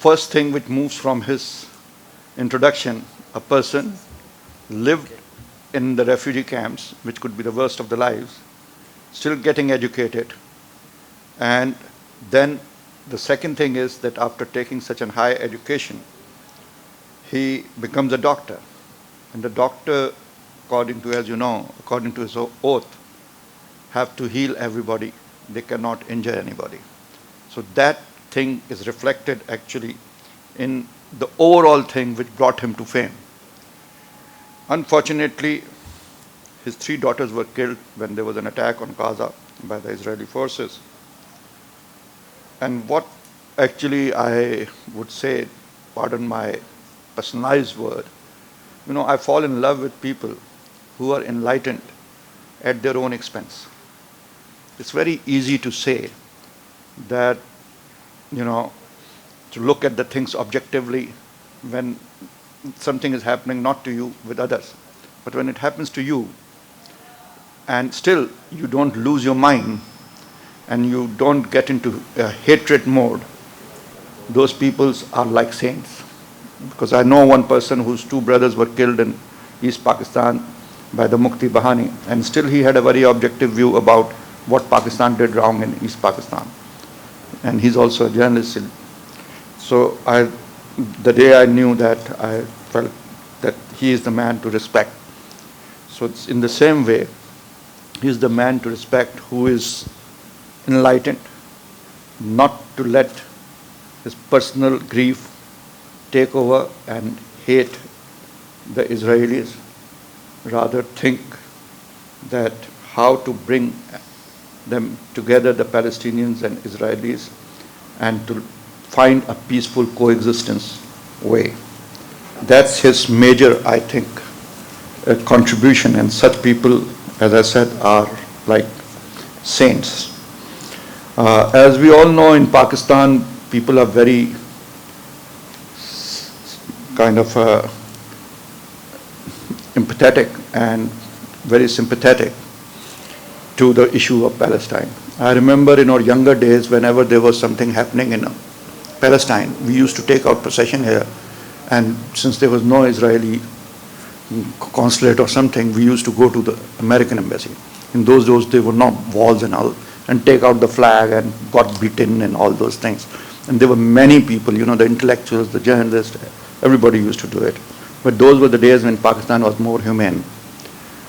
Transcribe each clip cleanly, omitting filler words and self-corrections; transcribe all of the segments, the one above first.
first thing which moves from his introduction, a person lived in the refugee camps, which could be the worst of the lives, still getting educated. And then the second thing is that after taking such a high education, he becomes a doctor. And the doctor, according to, as you know, according to his oath, have to heal everybody. They cannot injure anybody. So that thing is reflected actually in the overall thing which brought him to fame. Unfortunately, his 3 daughters were killed when there was an attack on Gaza by the Israeli forces. And what actually I would say, pardon my personalized word, I fall in love with people who are enlightened at their own expense. It's very easy to say that, to look at the things objectively when something is happening not to you with others. But when it happens to you, and still you don't lose your mind and you don't get into a hatred mode, those people are like saints. Because I know one person whose 2 brothers were killed in East Pakistan by the Mukti Bahani, and still he had a very objective view about what Pakistan did wrong in East Pakistan. And he's also a journalist. So the day I knew that, I felt that he is the man to respect. So it's in the same way, he is the man to respect who is enlightened, not to let his personal grief take over and hate the Israelis, rather think that how to bring them together, the Palestinians and Israelis, and to find a peaceful coexistence way. That's his major, I think, contribution, and such people, as I said, are like saints. As we all know, in Pakistan, people are very kind of empathetic and very sympathetic to the issue of Palestine. I remember in our younger days, whenever there was something happening in Palestine, we used to take out procession here, and since there was no Israeli consulate or something, we used to go to the American embassy. In those days, there were no walls and all, and take out the flag and got beaten and all those things. And there were many people, the intellectuals, the journalists, everybody used to do it. But those were the days when Pakistan was more humane.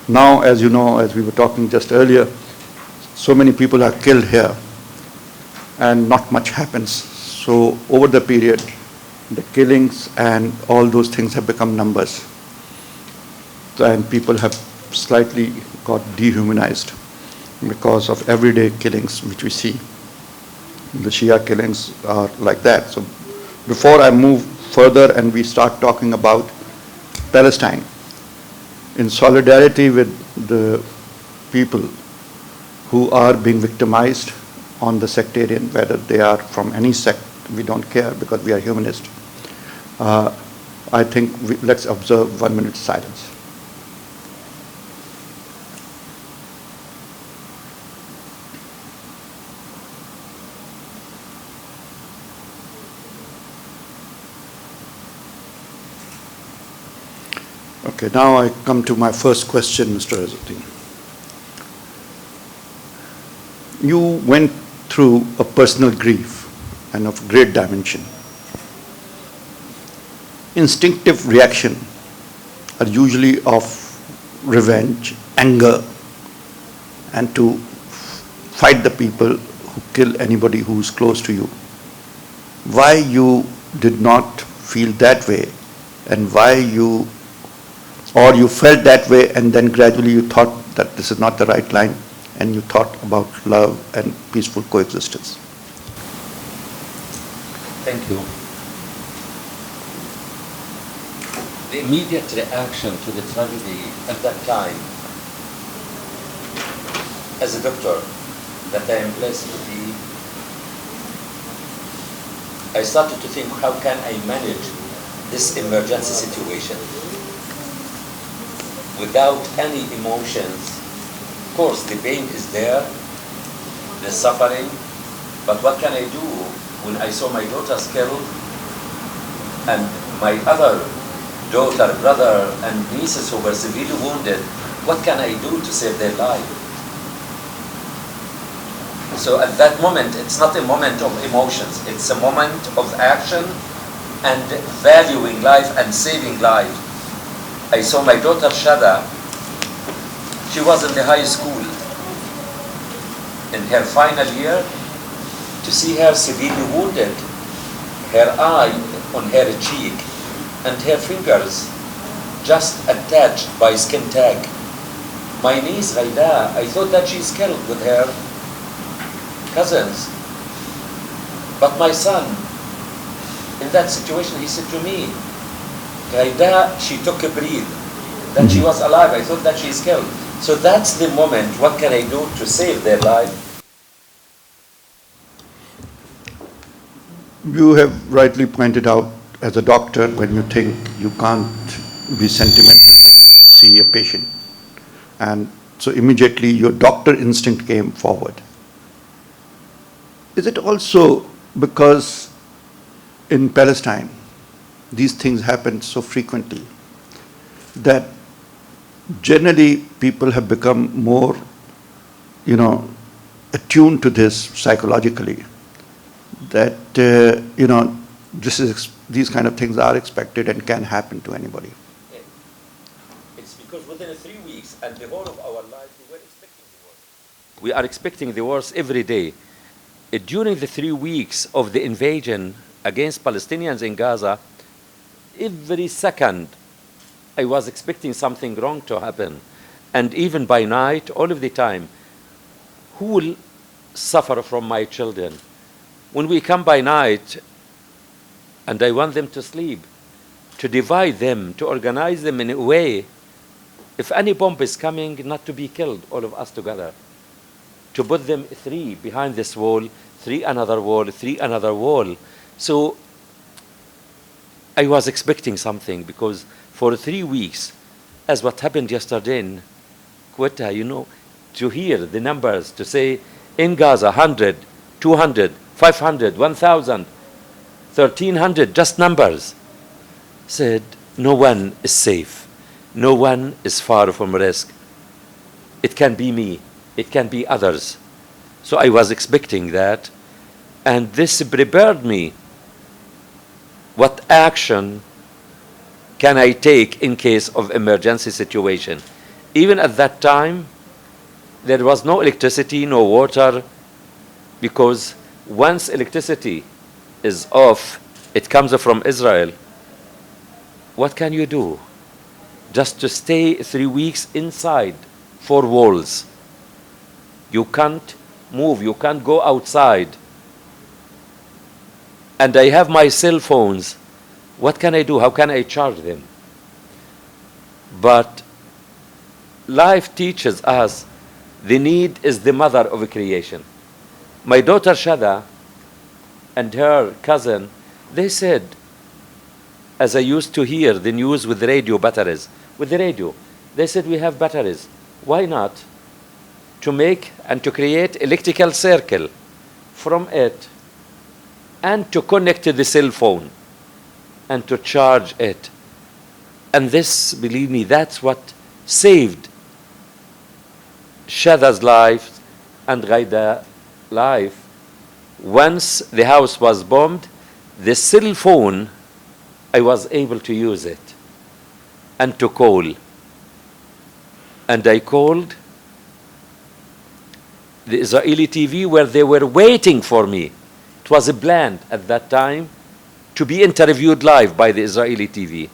Now, as you know, as we were talking just earlier, so many people are killed here and not much happens. So over the period, the killings and all those things have become numbers. And people have slightly got dehumanized because of everyday killings which we see. The Shia killings are like that. So before I move further and we start talking about Palestine, in solidarity with the people who are being victimized on the sectarian, whether they are from any sect, we don't care because we are humanist. I think let's observe 1 minute silence. Okay, now I come to my first question, Mr. Izzeldin. You went through a personal grief and of great dimension. Instinctive reaction are usually of revenge, anger, and to fight the people who kill anybody who is close to you. Why you did not feel that way, and why you felt that way and then gradually you thought that this is not the right line and you thought about love and peaceful coexistence? Thank you. The immediate reaction to the tragedy at that time, as a doctor that I am blessed to be, I started to think, how can I manage this emergency situation without any emotions? Of course, the pain is there, the suffering, but what can I do when I saw my daughters killed and my other daughter, brother, and nieces who were severely wounded, what can I do to save their life? So at that moment, it's not a moment of emotions, it's a moment of action and valuing life and saving life. I saw my daughter Shada, she was in the high school in her final year, to see her severely wounded, her eye on her cheek and her fingers just attached by skin tag. My niece Ghaida, I thought that she's killed with her cousins. But my son, in that situation, he said to me, Ghaida, she took a breath, that she was alive. I thought that she's killed. So that's the moment, what can I do to save their life? You have rightly pointed out, as a doctor, when you think you can't be sentimental when you see a patient. And so immediately your doctor instinct came forward. Is it also because in Palestine, these things happen so frequently that generally people have become more, attuned to this psychologically, that, these kind of things are expected and can happen to anybody? It's because within 3 weeks and the whole of our life, we were expecting the worst. We are expecting the worst every day. During the 3 weeks of the invasion against Palestinians in Gaza, every second I was expecting something wrong to happen. And even by night, all of the time, who will suffer from my children? When we come by night, and I want them to sleep, to divide them, to organize them in a way, if any bomb is coming, not to be killed, all of us together. To put them 3 behind this wall, 3 another wall, 3 another wall. So I was expecting something, because for 3 weeks, as what happened yesterday in Quetta, to hear the numbers, to say in Gaza 100, 200, 500, 1,000, 1,300, just numbers, said no one is safe. No one is far from risk. It can be me. It can be others. So I was expecting that. And this prepared me. What action can I take in case of emergency situation? Even at that time, there was no electricity, no water, because once electricity is off, it comes from Israel. What can you do? Just to stay 3 weeks inside 4 walls. You can't move, you can't go outside. And I have my cell phones. What can I do? How can I charge them? But life teaches us the need is the mother of creation. My daughter Shada and her cousin, they said, as I used to hear the news with the radio batteries, with the radio, they said we have batteries. Why not to make and to create electrical circle from it and to connect to the cell phone and to charge it? And this, believe me, that's what saved Shada's life and Ghaida's life. Once the house was bombed, the cell phone, I was able to use it and to call. And I called the Israeli TV where they were waiting for me. It was planned at that time to be interviewed live by the Israeli TV.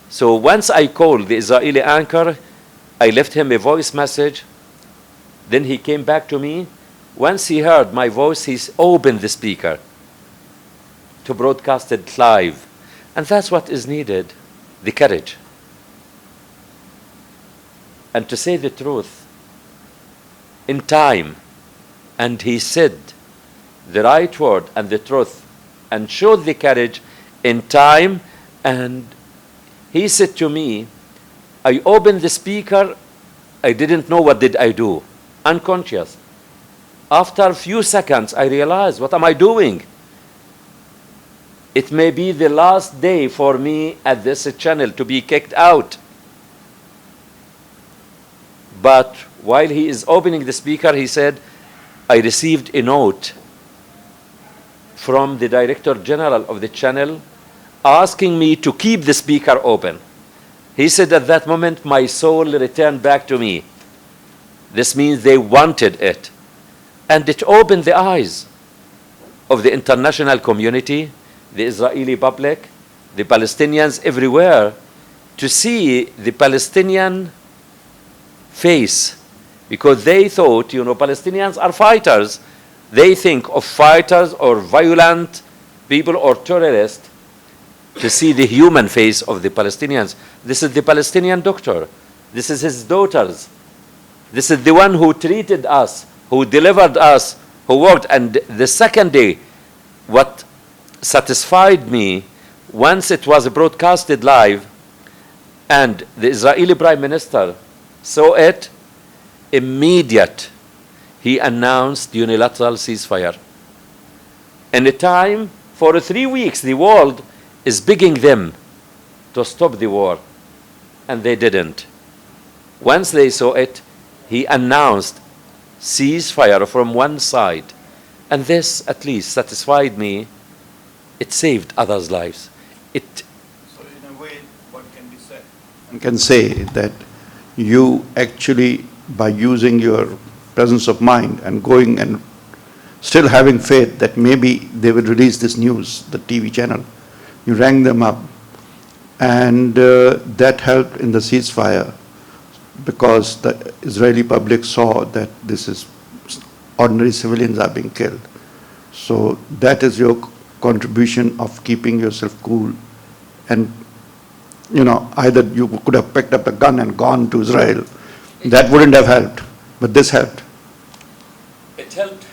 So once I called the Israeli anchor, I left him a voice message. Then he came back to me. Once he heard my voice, he opened the speaker to broadcast it live. And that's what is needed, the courage. And to say the truth in time. And he said the right word and the truth and showed the courage in time. And he said to me, I opened the speaker, I didn't know what did I do, unconscious. After a few seconds, I realized, what am I doing? It may be the last day for me at this channel to be kicked out. But while he is opening the speaker, he said, I received a note from the Director General of the channel asking me to keep the speaker open. He said at that moment, my soul returned back to me. This means they wanted it. And it opened the eyes of the international community, the Israeli public, the Palestinians everywhere, to see the Palestinian face. Because they thought, Palestinians are fighters. They think of fighters or violent people or terrorists. To see the human face of the Palestinians. This is the Palestinian doctor. This is his daughters. This is the one who treated us, who delivered us, who worked. And the second day, what satisfied me, once it was broadcasted live, and the Israeli Prime Minister saw it, immediate, he announced unilateral ceasefire. In a time, for 3 weeks, the world is begging them to stop the war, and they didn't. Once they saw it, he announced ceasefire from one side, and this at least satisfied me. It saved others' lives. So in a way, what can be said? One can say that you actually, by using your presence of mind and going and still having faith that maybe they will release this news, the TV channel, you rang them up, and that helped in the ceasefire, because the Israeli public saw that this is ordinary civilians are being killed. So that is your contribution of keeping yourself cool. And either you could have picked up a gun and gone to Israel. That wouldn't have helped, but this helped. It helped.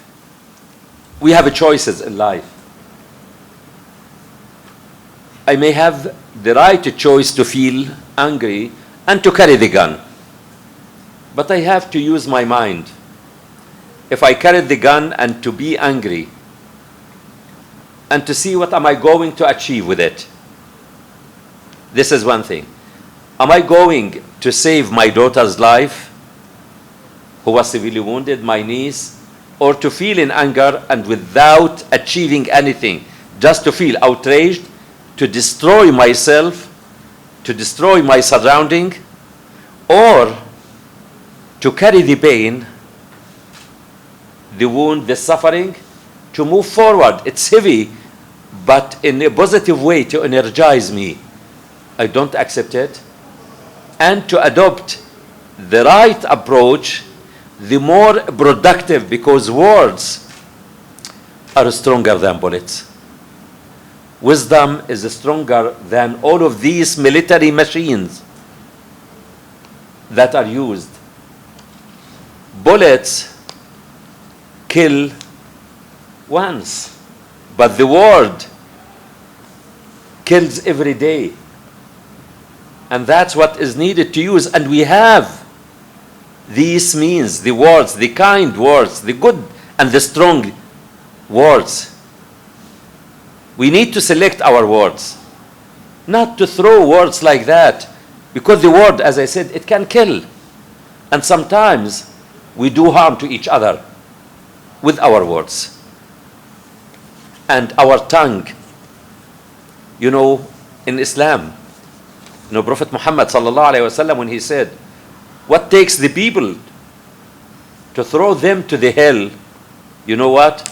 We have choices in life. I may have the right choice to feel angry and to carry the gun. But I have to use my mind. If I carry the gun and to be angry, and to see what am I going to achieve with it. This is one thing. Am I going to save my daughter's life, who was severely wounded, my niece, or to feel in anger and without achieving anything, just to feel outraged, to destroy myself, to destroy my surrounding, or to carry the pain, the wound, the suffering, to move forward. It's heavy, but in a positive way to energize me. I don't accept it. And to adopt the right approach, the more productive, because words are stronger than bullets. Wisdom is stronger than all of these military machines that are used. Bullets kill once, but the word kills every day. And that's what is needed to use. And we have these means, the words, the kind words, the good and the strong words. We need to select our words, not to throw words like that, because the word, as I said, it can kill. And sometimes we do harm to each other with our words and our tongue. In Islam, Prophet Muhammad sallallahu alaihi wasallam, when he said, what takes the people to throw them to the hell, you know what?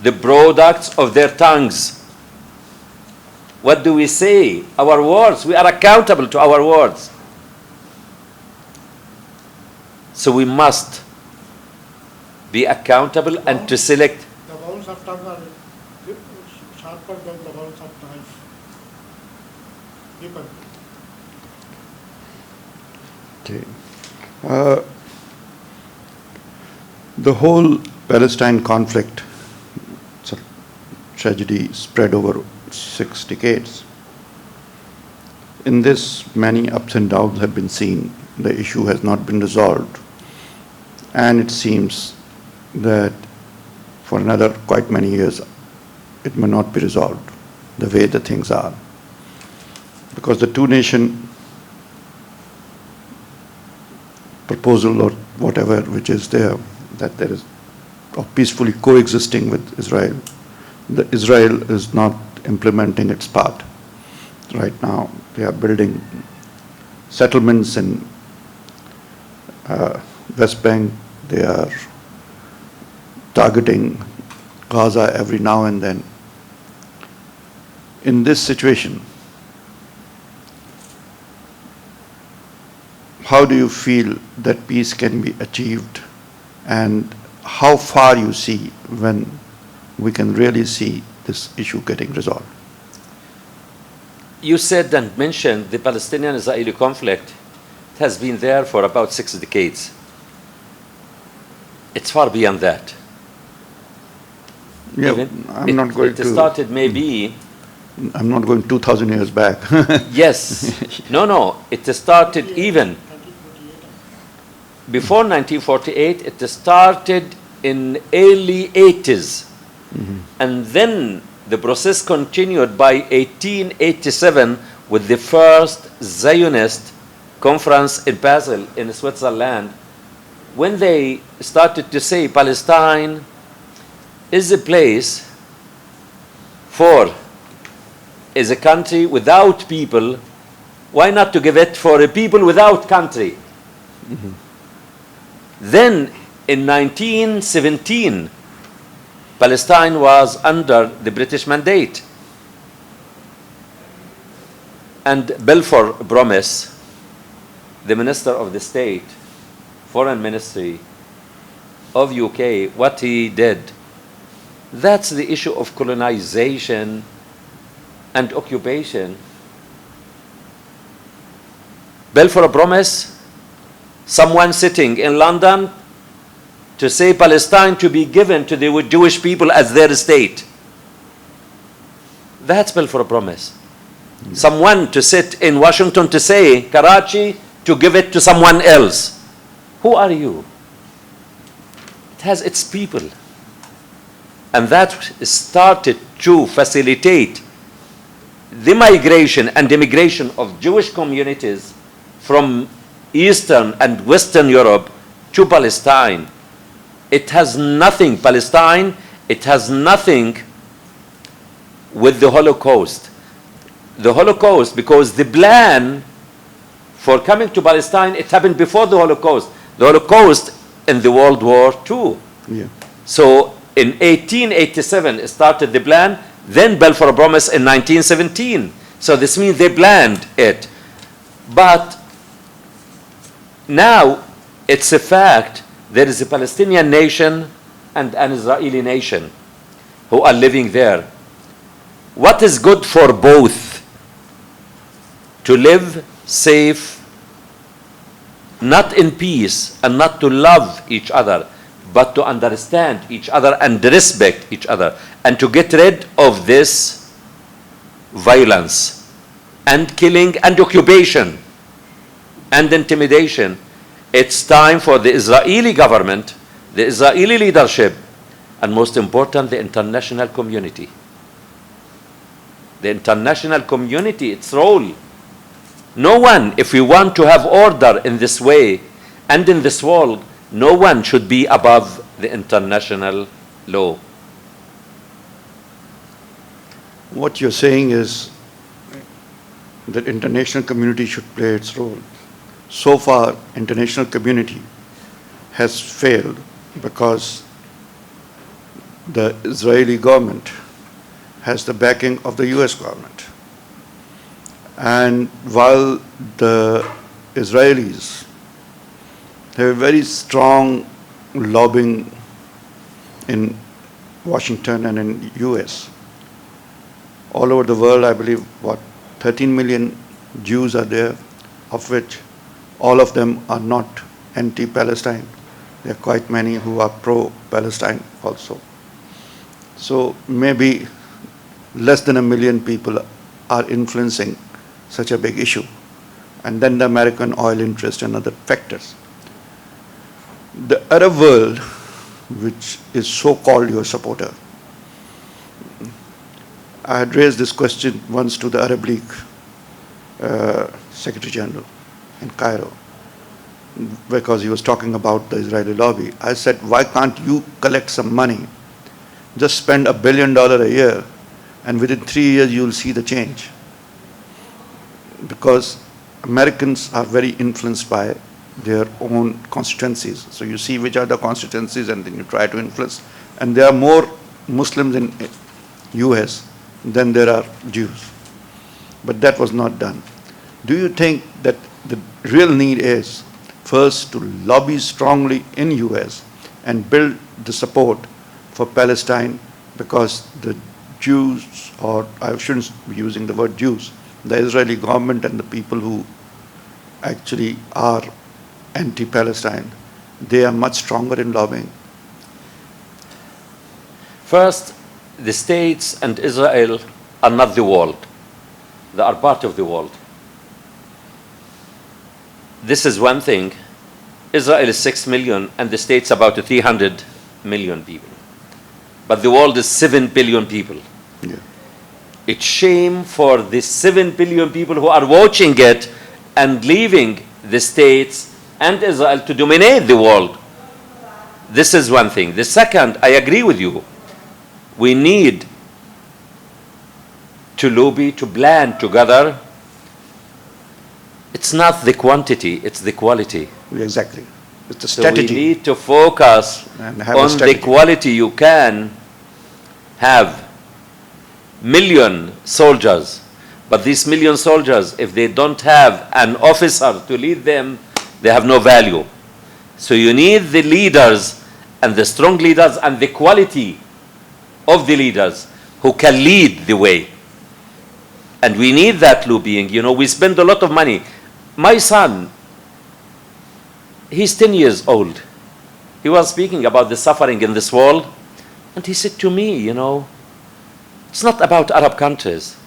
The products of their tongues. What do we say? Our words. We are accountable to our words. So we must be accountable and to select. The wounds of tongue are sharper than the wounds of knife. Deeper. Okay. The whole Palestine conflict, it's a tragedy spread over 6 decades. In this, many ups and downs have been seen. The issue has not been resolved. And it seems that for another quite many years, it may not be resolved. the way the things are. Because the two-nation proposal or whatever which is there, that there is of peacefully coexisting with Israel, Israel is not implementing its part. Right now, they are building settlements in West Bank. They are targeting Gaza every now and then. In this situation, how do you feel that peace can be achieved, and how far you see when we can really see this issue getting resolved? You said and mentioned the Palestinian-Israeli conflict has been there for about 6 decades. It's far beyond that. Yeah, It started maybe... I'm not going 2,000 years back. Yes. No. It started even before 1948. It started in early 80s. And then the process continued by 1887 with the first Zionist conference in Basel in Switzerland, when they started to say Palestine is a place is a country without people. Why not to give it for a people without country? Then in 1917, Palestine was under the British mandate. And Balfour Promise, the Minister of the State, Foreign Ministry of UK, what he did, that's the issue of colonization and occupation. Balfour Promise, someone sitting in London to say Palestine to be given to the Jewish people as their state. That's Balfour Promise. Someone to sit in Washington to say Karachi to give it to someone else. Who are you? It has its people. And that started to facilitate the migration and immigration of Jewish communities from Eastern and Western Europe to Palestine. It has nothing, Palestine, it has nothing with the Holocaust. The Holocaust, because the plan for coming to Palestine, it happened before the Holocaust. The Holocaust in the World War II. Yeah. So in 1887 started the plan, then Balfour Promise in 1917. So this means they planned it. But now it's a fact, there is a Palestinian nation and an Israeli nation who are living there. What is good for both? To live safe, not in peace, and not to love each other, but to understand each other and respect each other, and to get rid of this violence and killing and occupation and intimidation. It's time for the Israeli government, the Israeli leadership, and most important, the international community. The international community, its role. No one, if we want to have order in this way and in this world, no one should be above the international law. What you're saying is that international community should play its role. So far, international community has failed because the Israeli government has the backing of the US government. And while the Israelis have a very strong lobbying in Washington and in US, all over the world, I believe, 13 million Jews are there, of which all of them are not anti-Palestine. There are quite many who are pro-Palestine also. So maybe less than 1 million people are influencing such a big issue. And then the American oil interest and other factors. The Arab world, which is so-called your supporter, I had raised this question once to the Arab League Secretary General in Cairo, because he was talking about the Israeli lobby. I said, why can't you collect some money? Just spend $1 billion a year, and within 3 years you'll see the change. Because Americans are very influenced by their own constituencies. So you see which are the constituencies and then you try to influence. And there are more Muslims in US than there are Jews. But that was not done. Do you think that the real need is first to lobby strongly in US and build the support for Palestine, because the Jews, or I shouldn't be using the word Jews, the Israeli government and the people who actually are anti-Palestine, they are much stronger in lobbying? First, the states and Israel are not the world. They are part of the world. This is one thing. Israel is 6 million and the states about 300 million people. But the world is 7 billion people. Yeah. It's shame for the 7 billion people who are watching it and leaving the states and Israel to dominate the world. This is one thing. The second, I agree with you. We need to lobby, to plan together. It's not the quantity, it's the quality. Exactly. It's the So strategy. we need to focus And have a on the strategy. quality. You can have million soldiers, but these million soldiers, if they don't have an officer to lead them, they have no value. So you need the leaders and the strong leaders and the quality of the leaders who can lead the way. And we need that lobbying. You know, we spend a lot of money. My son, he's 10 years old. He was speaking about the suffering in this world, and he said to me, you know, it's not about Arab countries,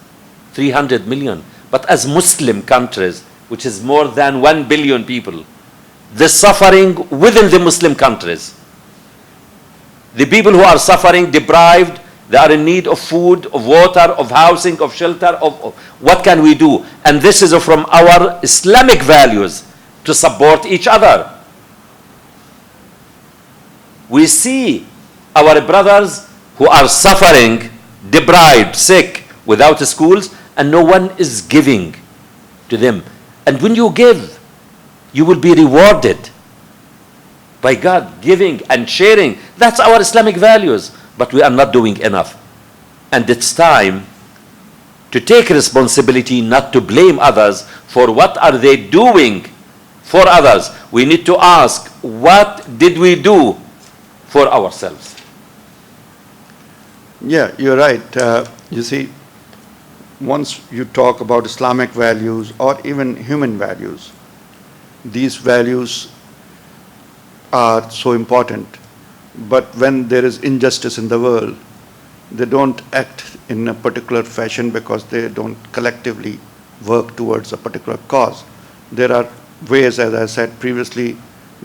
300 million, but as Muslim countries, which is more than 1 billion people, the suffering within the Muslim countries. The people who are suffering, deprived, they are in need of food, of water, of housing, of shelter, of what can we do? And this is from our Islamic values, to support each other. We see our brothers who are suffering, deprived, sick, without schools, and no one is giving to them. And when you give, you will be rewarded by God, giving and sharing. That's our Islamic values, but we are not doing enough. And it's time to take responsibility, not to blame others for what are they doing for others. We need to ask, what did we do for ourselves? Yeah, you're right. You see, once you talk about Islamic values or even human values, these values are so important. But when there is injustice in the world, they don't act in a particular fashion because they don't collectively work towards a particular cause. There are ways, as I said previously,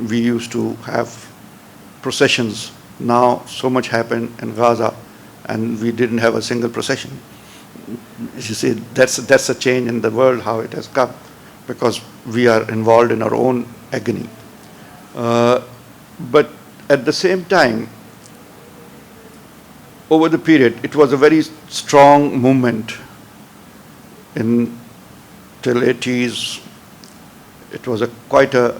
we used to have processions. Now so much happened in Gaza and we didn't have a single procession. You see, that's a change in the world, how it has come, because we are involved in our own agony. But at the same time, over the period, it was a very strong movement in till 80s. It was quite a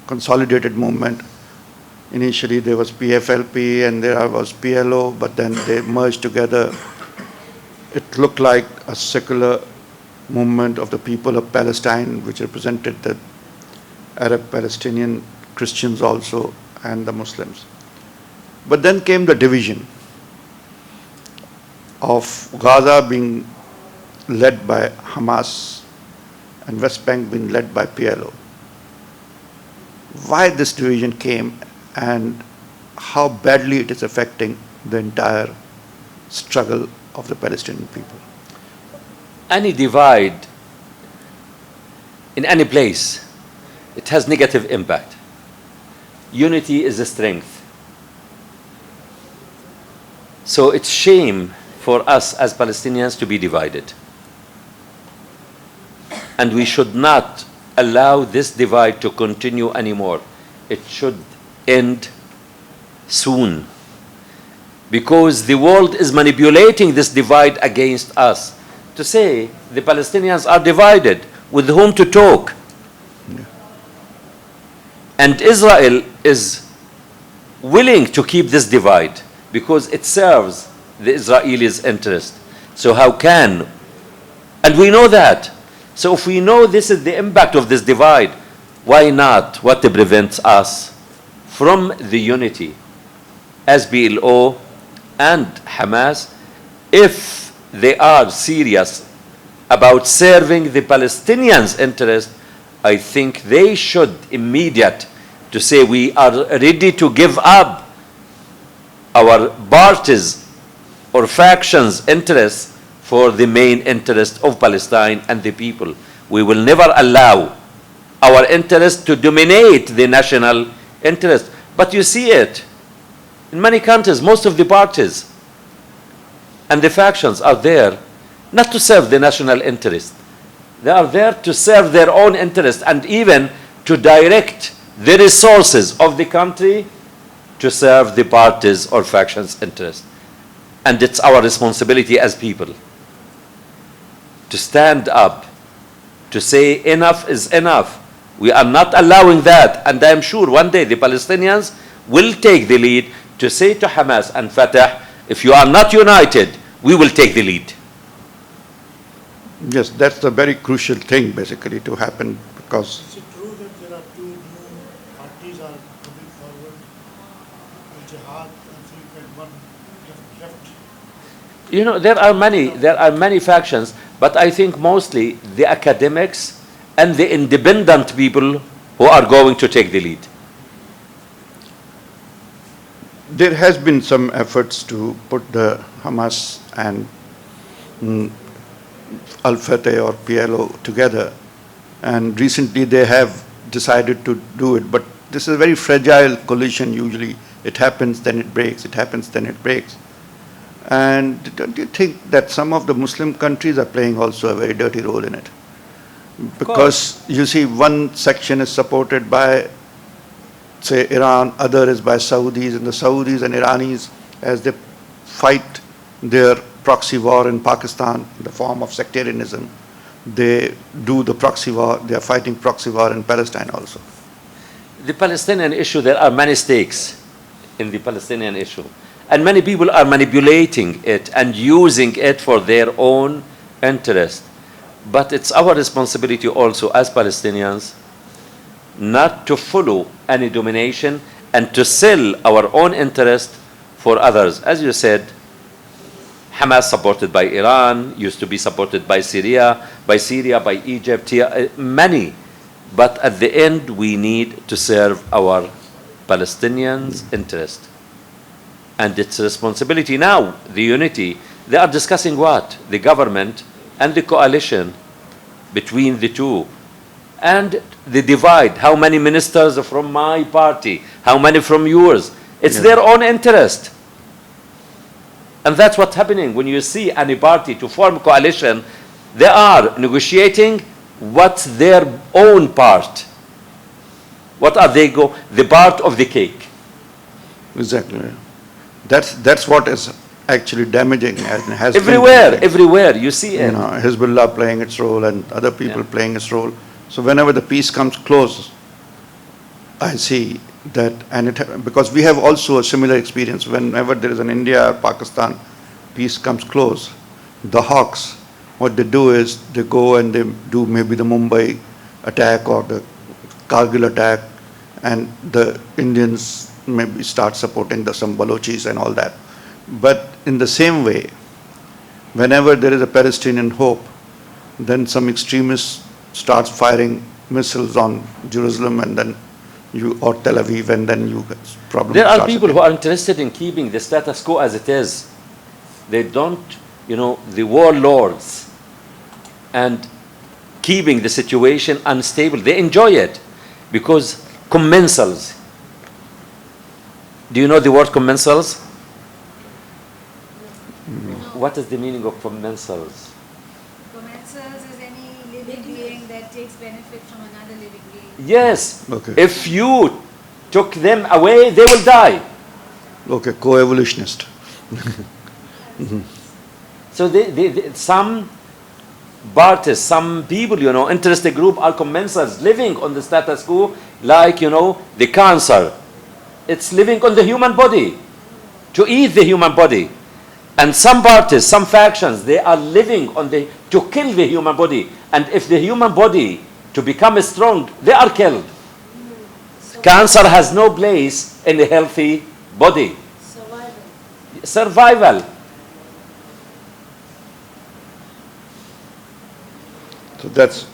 consolidated movement. Initially there was PFLP and there was PLO, but then they merged together. It looked like a secular movement of the people of Palestine, which represented the Arab Palestinian Christians also and the Muslims. But then came the division of Gaza being led by Hamas and West Bank being led by PLO. Why this division came and how badly it is affecting the entire struggle of the Palestinian people? Any divide in any place, it has negative impact. Unity is a strength. So it's shame for us as Palestinians to be divided. And we should not allow this divide to continue anymore. It should end soon, because the world is manipulating this divide against us to say the Palestinians are divided, with whom to talk. And Israel is willing to keep this divide because it serves the Israelis' interest. So how can, and we know that. So if we know this is the impact of this divide, why not? What prevents us from the unity as PLO and Hamas, if they are serious about serving the Palestinians' interest? I think they should immediate to say we are ready to give up our parties or factions' interests for the main interest of Palestine and the people. We will never allow our interest to dominate the national interest. But you see it in many countries. Most of the parties and the factions are there not to serve the national interest. They are there to serve their own interest, and even to direct the resources of the country to serve the parties or factions' interest. And it's our responsibility as people to stand up, to say enough is enough. We are not allowing that. And I'm sure one day the Palestinians will take the lead to say to Hamas and Fatah, if you are not united, we will take the lead. Yes, that's the very crucial thing basically to happen, because Is it true that there are two new parties are coming forward, Jihad and think and one left? You know, there are many factions, but I think mostly the academics and the independent people who are going to take the lead. there has been some efforts to put the Hamas and Al-Fateh or PLO together, and recently they have decided to do it, but this is a very fragile coalition usually. It happens, then it breaks, it happens, then it breaks. And don't you think that some of the Muslim countries are playing also a very dirty role in it? Because you see, one section is supported by, say, Iran, other is by Saudis, and the Saudis and Iranis, as they fight their proxy war in Pakistan in the form of sectarianism, they do the proxy war, they are fighting proxy war in Palestine also. The Palestinian issue, there are many stakes in the Palestinian issue. And many people are manipulating it and using it for their own interest. But it's our responsibility also as Palestinians not to follow any domination and to sell our own interest for others. As you said, Hamas supported by Iran, used to be supported by Syria, by Egypt, many. But at the end, we need to serve our Palestinians' interest. And it's a responsibility now, the unity. They are discussing what? The government and the coalition between the two. And the divide, how many ministers from my party, how many from yours. It's their own interest. And that's what's happening. When you see any party to form coalition, they are negotiating what's their own part. What are they the part of the cake. Exactly. That's what is actually damaging and has everywhere you see it. You know, Hezbollah playing its role and other people playing its role. So whenever the peace comes close, I see that, and because we have also a similar experience. Whenever there is an India or Pakistan peace comes close, the hawks, what they do is they go and they do maybe the Mumbai attack or the Kargil attack, and the Indians maybe start supporting some Balochis and all that. But in the same way, whenever there is a Palestinian hope, then some extremists starts firing missiles on Jerusalem, and then or Tel Aviv, and then you get problems. There are people who are interested in keeping the status quo as it is. They don't, the warlords and keeping the situation unstable. They enjoy it because commensals. Do you know the word commensals? What is the meaning of commensals? Commensals is any living being that takes benefit from another living being. Yes. Okay. If you took them away, they will die. Okay, co-evolutionist. So some parties, some people, interested group are commensals living on the status quo, like, the cancer. It's living on the human body, to eat the human body. And some parties, some factions, they are living to kill the human body. And if the human body to become strong, they are killed. Cancer has no place in a healthy body. Survival. So that's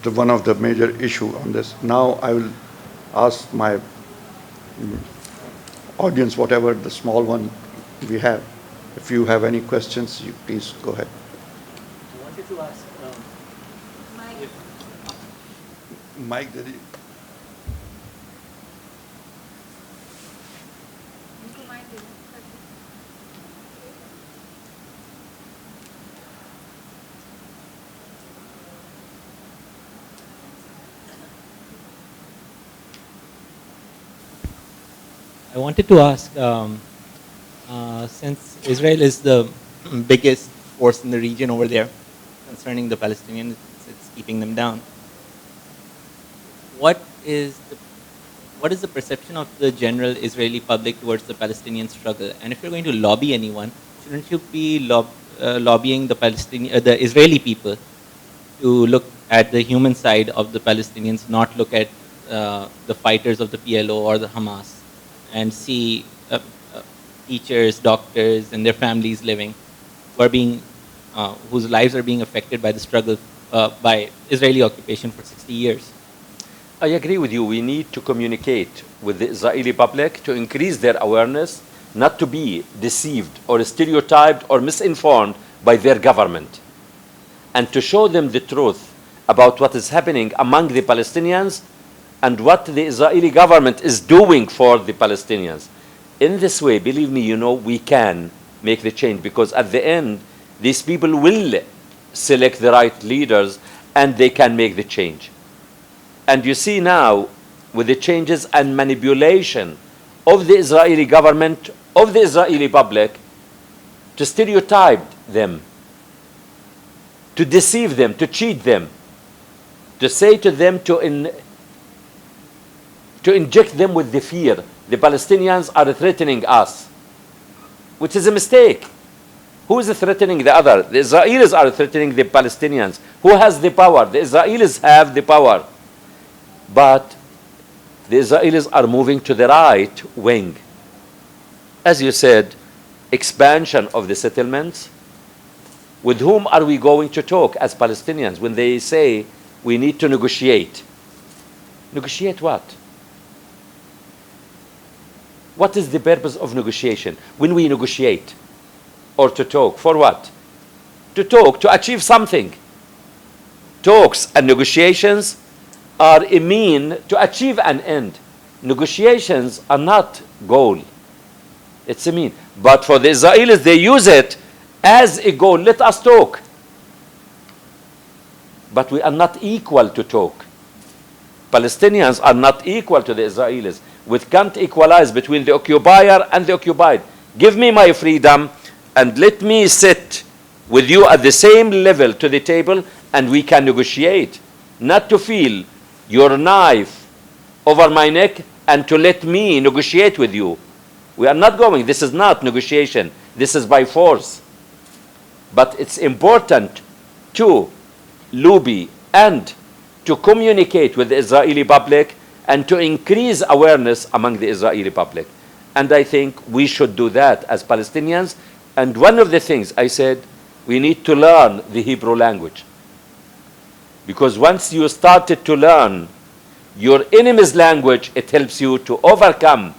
one of the major issue on this. Now I will ask my audience, whatever the small one we have. If you have any questions, you please go ahead. I wanted to ask, Mike, Mike, did you? उनको mic दे दो. I wanted to ask, since Israel is the biggest force in the region over there concerning the Palestinians, it's keeping them down. What is the perception of the general Israeli public towards the Palestinian struggle? And if you're going to lobby anyone, shouldn't you be lobbying the Israeli people to look at the human side of the Palestinians, not look at the fighters of the PLO or the Hamas, and see teachers, doctors, and their families living, whose lives are being affected by the struggle by Israeli occupation for 60 years? I agree with you. We need to communicate with the Israeli public to increase their awareness, not to be deceived or stereotyped or misinformed by their government, and to show them the truth about what is happening among the Palestinians and what the Israeli government is doing for the Palestinians. In this way, believe me, we can make the change, because at the end, these people will select the right leaders and they can make the change. And you see now, with the changes and manipulation of the Israeli government, of the Israeli public, to stereotype them, to deceive them, to cheat them, to say to them, to inject them with the fear. The Palestinians are threatening us, which is a mistake. Who is threatening the other? The Israelis are threatening the Palestinians. Who has the power? The Israelis have the power. But the Israelis are moving to the right wing. As you said, expansion of the settlements. With whom are we going to talk as Palestinians when they say we need to negotiate? Negotiate what? What is the purpose of negotiation? When we negotiate or to talk, for what? To talk, to achieve something. Talks and negotiations are a mean to achieve an end. Negotiations are not goal. It's a mean. But for the Israelis, they use it as a goal. Let us talk. But we are not equal to talk. Palestinians are not equal to the Israelis. We can't equalize between the occupier and the occupied. Give me my freedom and let me sit with you at the same level to the table and we can negotiate. Not to feel your knife over my neck and to let me negotiate with you. We are not going. This is not negotiation. This is by force. But it's important to lobby and to communicate with the Israeli public and to increase awareness among the Israeli public. And I think we should do that as Palestinians. And one of the things I said, we need to learn the Hebrew language. Because once you started to learn your enemy's language, it helps you to overcome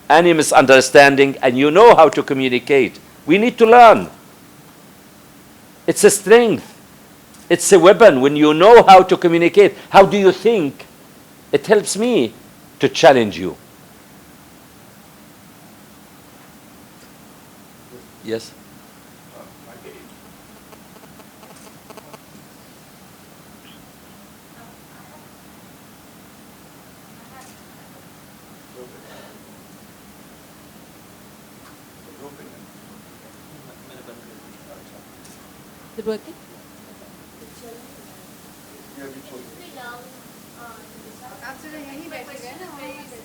any misunderstanding and you know how to communicate. We need to learn. It's a strength. It's a weapon when you know how to communicate. How do you think? It helps me to challenge you. Yes? Is it working? आपसे तो यहीं बैठे गए ना, वहीं बैठे।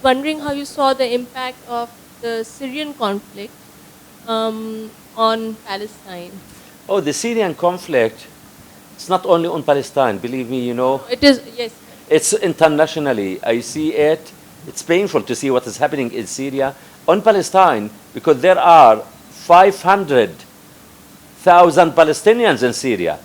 Wondering how you saw the impact of the Syrian conflict on Palestine. Oh, the Syrian conflict, it's not only on Palestine, believe me, It is, yes. it's internationally. I see it. It's painful to see what is happening in Syria. On Palestine, because there are 500,000 Palestinians in Syria.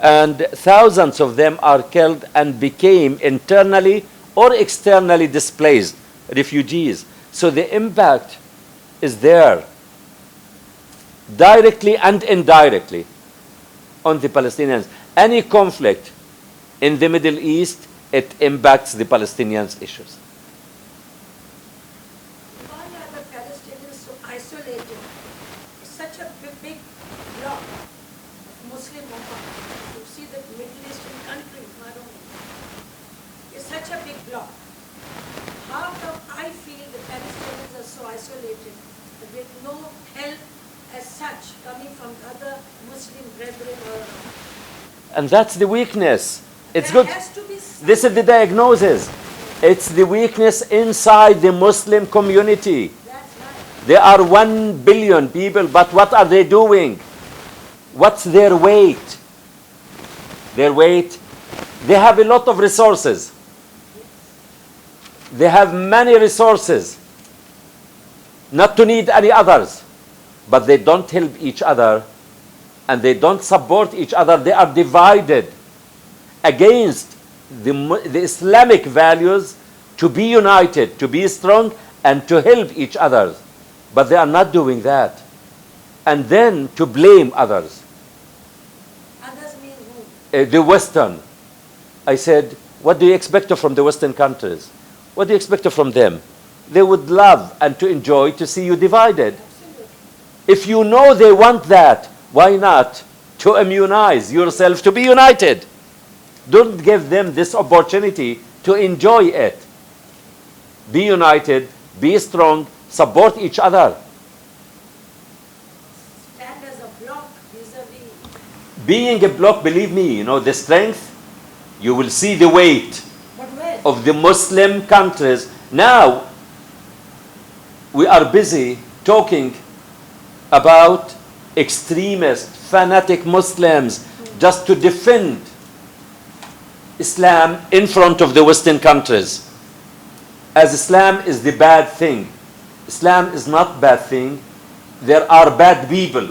And thousands of them are killed and became internally or externally displaced refugees. So the impact is there, directly and indirectly, on the Palestinians. Any conflict in the Middle East, it impacts the Palestinians' issues. Why are the Palestinians so isolated? It's such a big bloc of Muslim Ummah. You see the Middle Eastern countries, not only. It's such a big bloc. How come I feel the Palestinians are so isolated with no help as such coming from other Muslim brethren or And that's the weakness. It's there good. has to be some- This is the diagnosis. It's the weakness inside the Muslim community. That's right. There are 1 billion people, but what are they doing? What's their weight? Their weight? They have a lot of resources. They have many resources, not to need any others, but they don't help each other and they don't support each other. They are divided against the Islamic values, to be united, to be strong, and to help each other. But they are not doing that. And then to blame others. Others mean who? The Western. I said, what do you expect from the Western countries? What do you expect from them? They would love and to enjoy to see you divided. If you know they want that, why not to immunize yourself to be united? Don't give them this opportunity to enjoy it. Be united, be strong, support each other. Stand as a bloc vis-a-vis. Being a bloc, believe me, the strength, you will see the weight But where? of the Muslim countries. Now, we are busy talking about extremist, fanatic Muslims just to defend Islam in front of the Western countries. As Islam is the bad thing. Islam is not bad thing. There are bad people.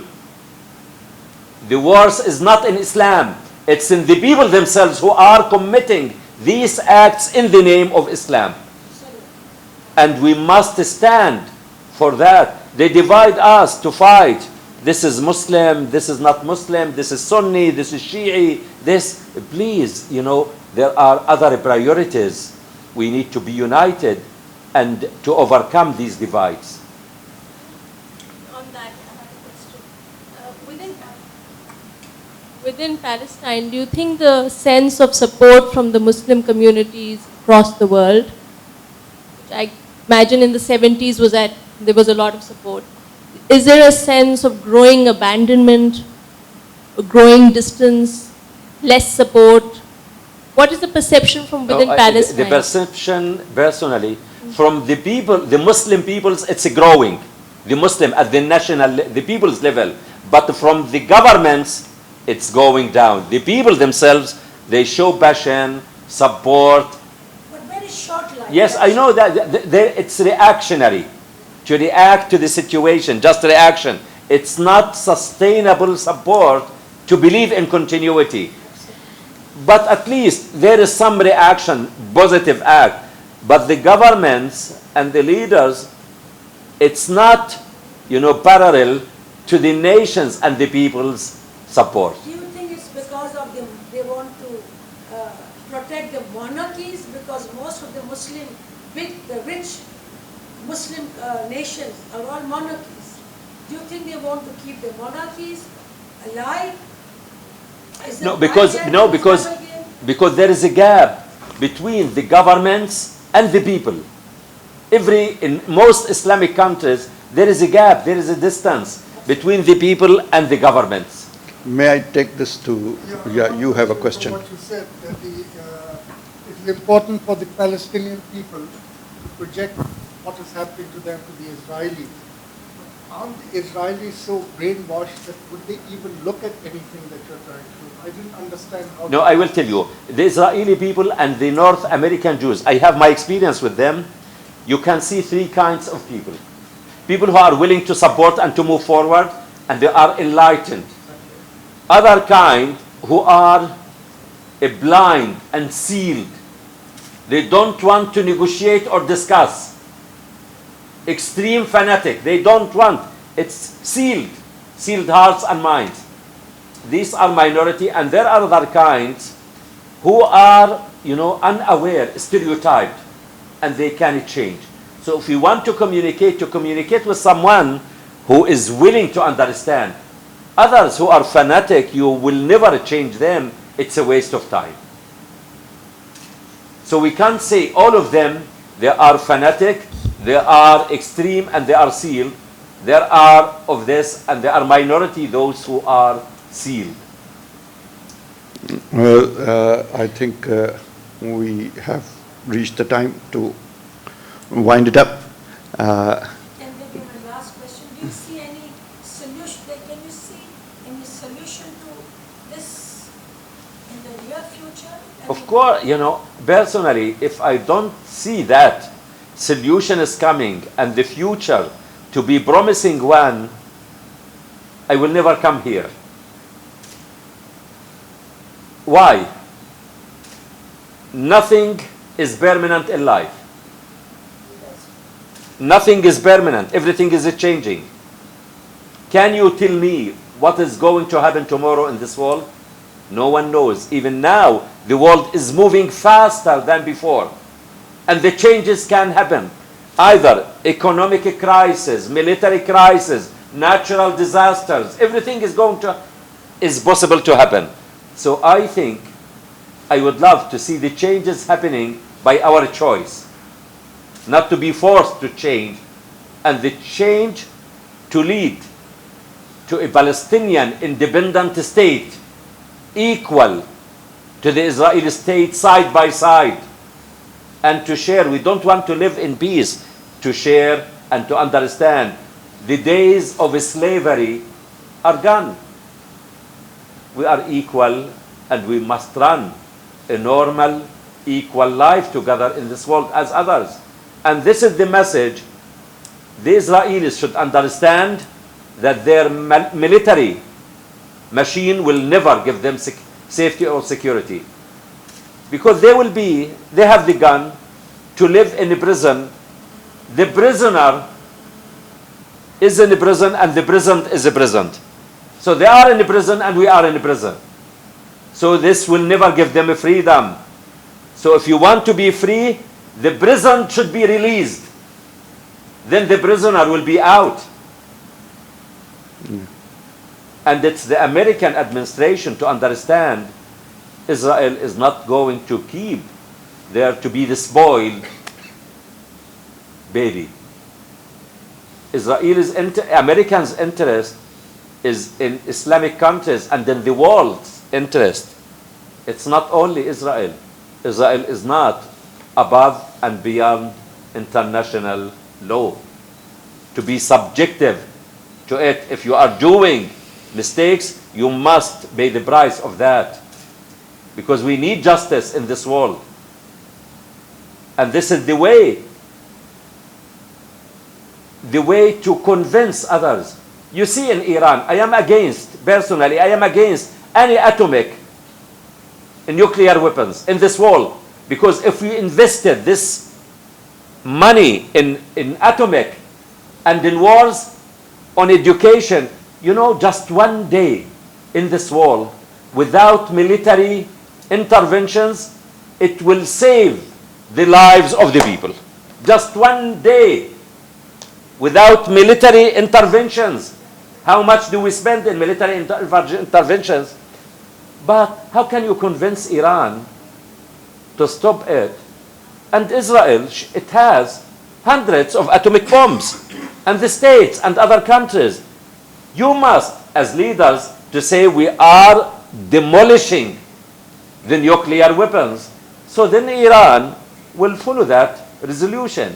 The worst is not in Islam. It's in the people themselves who are committing these acts in the name of Islam. And we must stand for that. They divide us to fight. This is Muslim, this is not Muslim, this is Sunni, this is Shi'i, this. Please, there are other priorities. We need to be united and to overcome these divides. On that, I have a question. Within Palestine, do you think the sense of support from the Muslim communities across the world, which I imagine in the 70s there was a lot of support, is there a sense of growing abandonment, a growing distance, less support? What is the perception from within Palestine? The perception, personally, from the people, the Muslim peoples, it's growing. The Muslim at the people's level. But from the governments, it's going down. The people themselves, they show passion, support. But very short life. Yes, I know that it's reactionary. To react to the situation, just reaction. It's not sustainable support to believe in continuity. But at least there is some reaction, positive act. But the governments and the leaders, it's not, parallel to the nations and the people's support. Do you think it's because of they want to protect the monarchies? Because most of the the rich Muslim nations are all monarchies. Do you think they want to keep the monarchies alive? Is No, that because why they no, are because Islam again? because there is a gap between the governments and the people. In most Islamic countries, there is a gap, there is a distance between the people and the governments. May I take this to, you have a question. What you said, that it is important for the Palestinian people to project what is happening to them to the Israelis. Aren't the Israelis so brainwashed that would they even look at anything that you're trying to do? I didn't understand how. No, I will tell you. The Israeli people and the North American Jews, I have my experience with them. You can see three kinds of people. People who are willing to support and to move forward, and they are enlightened. Other kind who are blind and sealed. They don't want to negotiate or discuss. Extreme fanatic. They don't want. It's sealed. Sealed hearts and minds. These are minority, and there are other kinds who are, unaware, stereotyped, and they can change. So if you want to communicate with someone who is willing to understand. Others who are fanatic, you will never change them. It's a waste of time. So we can't say all of them, they are fanatic, they are extreme, and they are sealed. There are of this, and there are minority, those who are sealed. Well, I think we have reached the time to wind it up. Can there be my last question? Do you see any solution? Can you see any solution to this in the near future? Of course, personally, if I don't see that solution is coming and the future to be promising one, I will never come here. Why? Nothing is permanent in life. Nothing is permanent. Everything is changing. Can you tell me what is going to happen tomorrow in this world? No one knows. Even now, the world is moving faster than before. And the changes can happen. Either economic crisis, military crisis, natural disasters. Everything is possible to happen. So I think I would love to see the changes happening by our choice. Not to be forced to change. And the change to lead to a Palestinian independent state equal to the Israeli state side by side, and to share. We don't want to live in peace. To share and to understand. The days of slavery are gone. We are equal, and we must run a normal, equal life together in this world as others. And this is the message. The Israelis should understand that their military machine will never give them safety or security. Because they have the gun to live in a prison. The prisoner is in a prison, and the prison is a prison. So they are in a prison, and we are in a prison. So this will never give them a freedom. So if you want to be free, the prison should be released. Then the prisoner will be out. And it's the American administration to understand Israel is not going to keep there to be the spoiled baby. Americans' interest is in Islamic countries and in the world's interest. It's not only Israel. Israel is not above and beyond international law. To be subjective to it, if you are doing mistakes, you must pay the price of that. Because we need justice in this world. And this is the way to convince others. You see, in Iran, personally, I am against any atomic and nuclear weapons in this world. Because if we invested this money in atomic and in wars, on education, just one day in this world without military interventions, it will save the lives of the people. Just one day without military interventions. How much do we spend in military interventions? But how can you convince Iran to stop it? And Israel, it has hundreds of atomic bombs, and the states and other countries. You must, as leaders, to say we are demolishing the nuclear weapons. So then Iran will follow that resolution.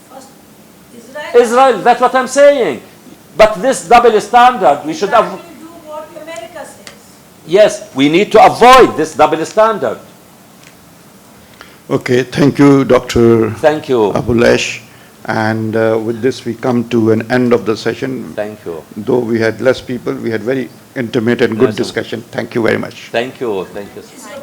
First, Israel. Israel, that's what I'm saying. But this double standard, we should Israel have. will do what America says. Yes, we need to avoid this double standard. Okay, thank you, Dr. Thank you. Abuelaish. And with this, we come to an end of the session. Thank you. Though we had less people, we had very intimate and good discussion. Thank you very much. Thank you. Thank you. It's a